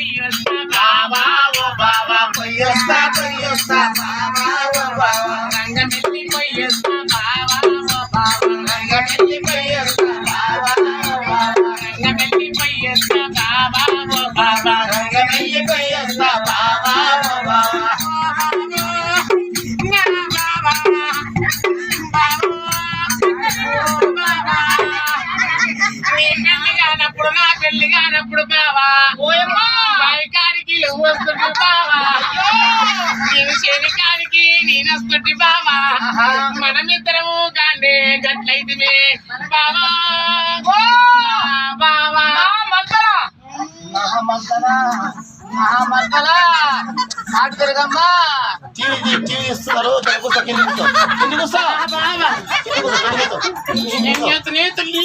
పొయ్యొస్తా బావా ఓ బావా పొయ్యొస్తా పొయ్యొస్తా బావా ఓ బావా రంగమెల్లి పొయ్యొస్తా బావా ఓ బావా రంగమెల్లి పొయ్యొస్తా బావా ఓ బావా రంగమెల్లి పొయ్యొస్తా బావా ఓ బావా రంగమెల్లి పొయ్యొస్తా బావా ఓ బావా కానప్పుడు నా పెళ్లి కానప్పుడు బావా బయకానికి వస్తుంటే బావా నేను శనికానికి నేను వస్తుంటే బావా మనమిద్దరము గాండే గట్లయితే బావా బావా మాట తిరగమ్మా టీవీ ఇస్తున్నారు తల్లి